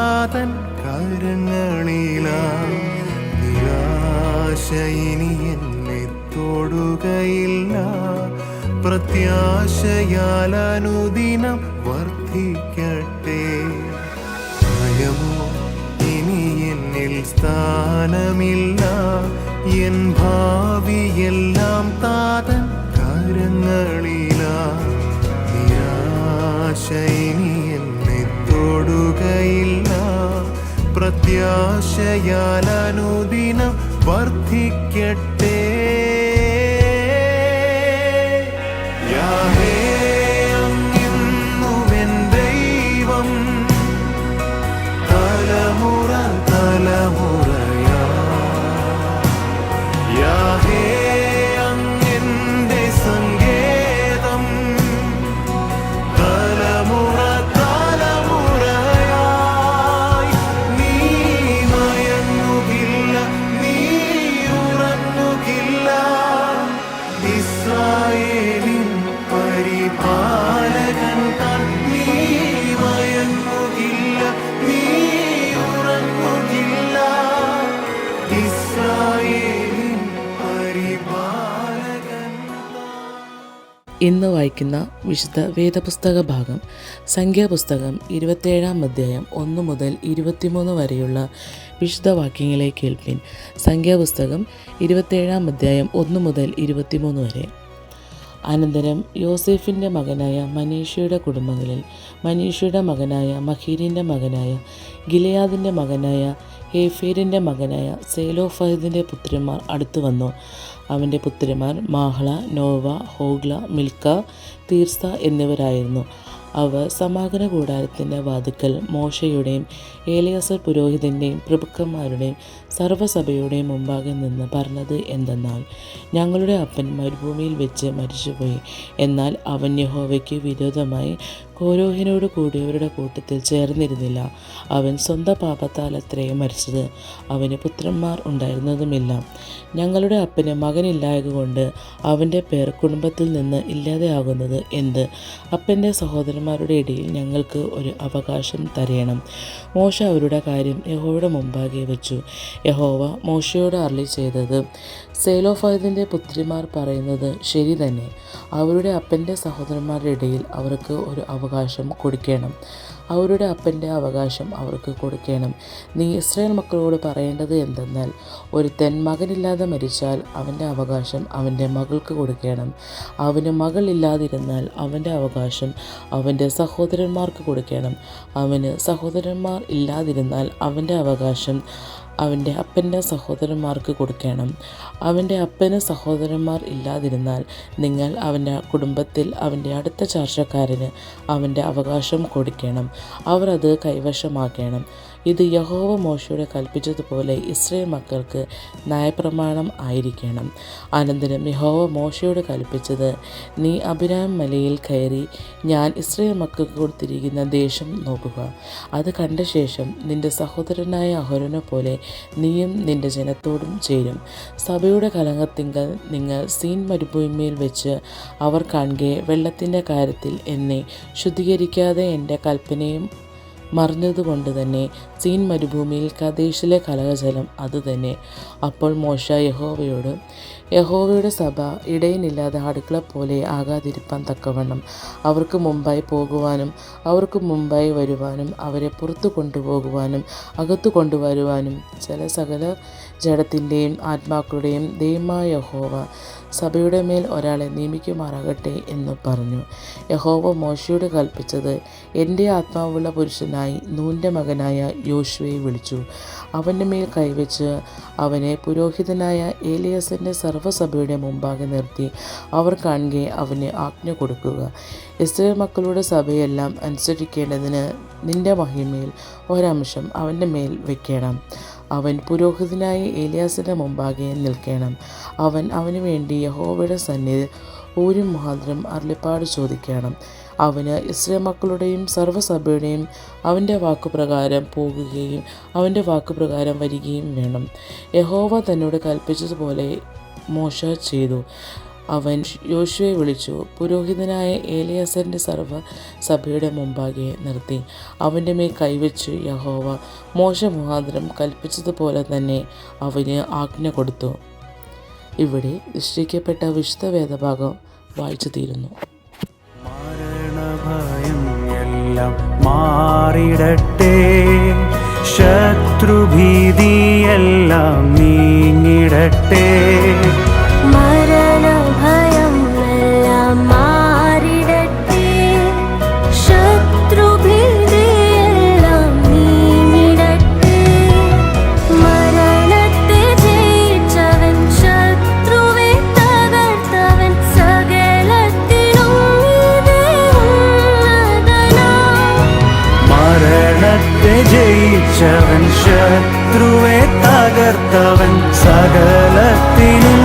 താതൻ കരങ്ങളിലാ. നിരാശ ഇനി എന്നെ തൊടുകയില്ല. പ്രത്യാശയാൽ അനുദിനം വർദ്ധിക്കട്ടെ. ഭയമോ ഇനി എന്നിൽ സ്ഥാനമില്ല. എൻ ഭാവിയെല്ലാം താതൻ കരങ്ങളിലാ. നിരാശ ഇനി എന്നെ തൊടുകയില്ല. പ്രത്യാശയാൽ അനുദിനം വർദ്ധിക്കട്ടെ. യാഹേ അങ്ങെന്നുമെൻ ദൈവം, തലമുറ തലമുറയാ. യാഹേ അങ്ങെന്റെ സങ്കേതം, തലമുറ തലമുറയായി. നീ മയങ്ങുകില്ല, നീ ഉറങ്ങുകില്ല. ഇസ്രായേലിൻ പരിപാലകൻ താൻ. നീ മയങ്ങുകില്ല, നീ ഉറങ്ങുകില്ല. ഇസ്രായേലിൻ പരിപാലകൻ താൻ. ഇന്ന് വായിക്കുന്ന വിശുദ്ധ വേദപുസ്തക ഭാഗം സംഖ്യാപുസ്തകം 27-ാം അധ്യായം 1 മുതൽ 23 വരെയുള്ള വിശുദ്ധ വാക്യങ്ങളെ കേൾപ്പിൻ. സംഖ്യാപുസ്തകം 27-ാം അധ്യായം 1 മുതൽ 23 വരെ. അനന്തരം യോസേഫിൻ്റെ മകനായ മനീഷയുടെ കുടുംബങ്ങളിൽ മനീഷയുടെ മകനായ മഹീരിൻ്റെ മകനായ ഗിലെയാദിൻ്റെ മകനായ ഹേഫേരിൻ്റെ മകനായ സെലോഫഹദിൻ്റെ പുത്രന്മാർ അടുത്തു വന്നു. അവൻ്റെ പുത്രിമാർ മാഹ്ള, നോവ, ഹോഗ്ല, മിൽക്ക, തീർസ എന്നിവരായിരുന്നു. അവർ സമാഗമന കൂടാരത്തിൻ്റെ വാതിക്കൽ മോശയുടെയും ഏലിയാസർ പുരോഹിതൻ്റെയും പ്രഭുക്കന്മാരുടെയും സർവ്വസഭയുടെയും മുമ്പാകെ നിന്ന് പറഞ്ഞത് എന്തെന്നാൽ, ഞങ്ങളുടെ അപ്പൻ മരുഭൂമിയിൽ വെച്ച് മരിച്ചുപോയി. എന്നാൽ അവൻ യഹോവയ്ക്ക് വിരോധമായി കോരോഹിനോട് കൂടിയവരുടെ കൂട്ടത്തിൽ ചേർന്നിരുന്നില്ല. അവൻ സ്വന്തം പാപത്താൽ അത്രയും മരിച്ചത്. അവന് പുത്രന്മാർ ഉണ്ടായിരുന്നതുമില്ല. ഞങ്ങളുടെ അപ്പന് മകനില്ലായതുകൊണ്ട് അവൻ്റെ പേർ കുടുംബത്തിൽ നിന്ന് ഇല്ലാതെയാകുന്നത് എന്ത്? അപ്പൻ്റെ സഹോദരന്മാരുടെ ഇടയിൽ ഞങ്ങൾക്ക് ഒരു അവകാശം തരയണം. മോശ അവരുടെ കാര്യം യഹോവയുടെ മുമ്പാകെ വെച്ചു. യഹോവ മോശയോട് അരുളി ചെയ്തത്, സെലോഫഹദിൻ്റെ പുത്രിമാർ പറയുന്നത് ശരി തന്നെ. അവരുടെ അപ്പൻ്റെ സഹോദരന്മാരുടെ ഇടയിൽ അവർക്ക് ഒരു അവകാശം കൊടുക്കണം. അവരുടെ അപ്പൻ്റെ അവകാശം അവർക്ക് കൊടുക്കണം. നീ ഇസ്രായേൽ മക്കളോട് പറയേണ്ടത് എന്തെന്നാൽ, ഒരുത്തൻ മകനില്ലാതെ മരിച്ചാൽ അവൻ്റെ അവകാശം അവൻ്റെ മകൾക്ക് കൊടുക്കണം. അവന് മകളില്ലാതിരുന്നാൽ അവൻ്റെ അവകാശം അവൻ്റെ സഹോദരന്മാർക്ക് കൊടുക്കണം. അവന് സഹോദരന്മാർ ഇല്ലാതിരുന്നാൽ അവൻ്റെ അവകാശം അവൻ്റെ അപ്പൻ്റെ സഹോദരന്മാർക്ക് കൊടുക്കണം. അവൻ്റെ അപ്പന് സഹോദരന്മാർ ഇല്ലാതിരുന്നാൽ നിങ്ങൾ അവൻ്റെ കുടുംബത്തിൽ അവൻ്റെ അടുത്ത ചാർച്ചക്കാരന് അവൻ്റെ അവകാശം കൊടുക്കണം. അവർ അത് കൈവശമാക്കണം. ഇത് യഹോവ മോശയോട് കൽപ്പിച്ചതുപോലെ ഇസ്രായേൽ മക്കൾക്ക് ന്യായപ്രമാണം ആയിരിക്കണം. അനന്തരം യഹോവ മോശയോട് കൽപ്പിച്ചത്, നീ അബിരാം മലയിൽ കയറി ഞാൻ ഇസ്രായേൽ മക്കൾക്ക് കൊടുത്തിരിക്കുന്ന ദേശം നോക്കുക. അത് കണ്ട ശേഷം നിന്റെ സഹോദരനായ അഹരോനെ പോലെ നീയും നിന്റെ ജനത്തോടും ചേരും. സഭയുടെ കലഹത്തിങ്കൽ നിങ്ങൾ സീൻ മരുഭൂമിയിൽ വെച്ച് അവർ കാണുകെ വെള്ളത്തിൻ്റെ കാര്യത്തിൽ എന്നെ ശുദ്ധീകരിക്കാതെ എൻ്റെ കൽപ്പനയും മറിഞ്ഞതുകൊണ്ട് തന്നെ സീൻ മരുഭൂമിയിൽ കദേശിലെ കലഹജലം അതുതന്നെ. അപ്പോൾ മോശ യഹോവയോട്, യഹോവയുടെ സഭ ഇടയനില്ലാതെ അടുക്കള പോലെ ആകാതിരിപ്പാൻ തക്കവണ്ണം അവർക്ക് മുമ്പായി പോകുവാനും അവർക്ക് മുമ്പായി വരുവാനും അവരെ പുറത്തു കൊണ്ടുപോകുവാനും അകത്തു കൊണ്ടുവരുവാനും സകല ജഡത്തിൻ്റെയും ആത്മാക്കളുടെയും ദൈവമായ യഹോവ സഭയുടെ മേൽ ഒരാളെ നിയമിക്കുമാറാകട്ടെ എന്ന് പറഞ്ഞു. യഹോവ മോശയോട് കൽപ്പിച്ചത്, എൻ്റെ ആത്മാവുള്ള പുരുഷനായി നൂൻ്റെ മകനായ യോശുവയെ വിളിച്ചു. അവൻ്റെ മേൽ കൈവച്ച് അവനെ പുരോഹിതനായ ഏലിയാസിൻ്റെ സർവ്വസഭയുടെ മുമ്പാകെ നിർത്തി അവർ കാണുകെ അവന് ആജ്ഞ കൊടുക്കുക. ഇസ്രായേൽ മക്കളുടെ സഭയെല്ലാം അനുസരിക്കേണ്ടതിന് നിൻ്റെ മഹിമയിൽ ഒരംശം അവൻ്റെ മേൽ വയ്ക്കണം. അവൻ പുരോഹിതനായ ഏലിയാസിൻ്റെ മുമ്പാകെ നിൽക്കണം. അവന് വേണ്ടി യഹോവയുടെ സന്നിധി ഊരും മുഖാന്തരം അരുളിപ്പാട് ചോദിക്കണം. അവന് ഇസ്രായേൽ മക്കളുടെയും സർവ്വസഭയുടെയും അവൻ്റെ വാക്കുപ്രകാരം പോകുകയും അവൻ്റെ വാക്കുപ്രകാരം വരികയും വേണം. യഹോവ തന്നോട് കൽപ്പിച്ചതുപോലെ മോശ ചെയ്തു. അവൻ യോശുവയെ വിളിച്ചു പുരോഹിതനായ ഏലിയാസറിൻ്റെ സർവ്വസഭയുടെ മുമ്പാകെ നിർത്തി അവൻ്റെ മേൽ കൈവച്ച് യഹോവ മോശെ മുഖാന്തരം കൽപ്പിച്ചതുപോലെ തന്നെ അവന് ആജ്ഞ കൊടുത്തു. ഇവിടെ നിശ്ചയിക്കപ്പെട്ട വിശുദ്ധ വേദഭാഗം വായിച്ചു തീരുന്നു. മരണഭയം എല്ലാം മാറിടട്ടെ, ശത്രുഭീതിയെല്ലാം നീങ്ങിടട്ടെ. മരണഭയം എല്ലാം മാറിടട്ടെ, ശത്രുഭീതിയെല്ലാം നീങ്ങിടട്ടെ. മരണത്തെ ജയിച്ചവൻ, ശത്രുവെ തകർത്തവൻ, സകലത്തിനും മീതെ ഉന്നതനാം. മരണത്തെ ജയിച്ചവൻ, ശത്രുവെ തകർത്തവൻ, സകലത്തിനും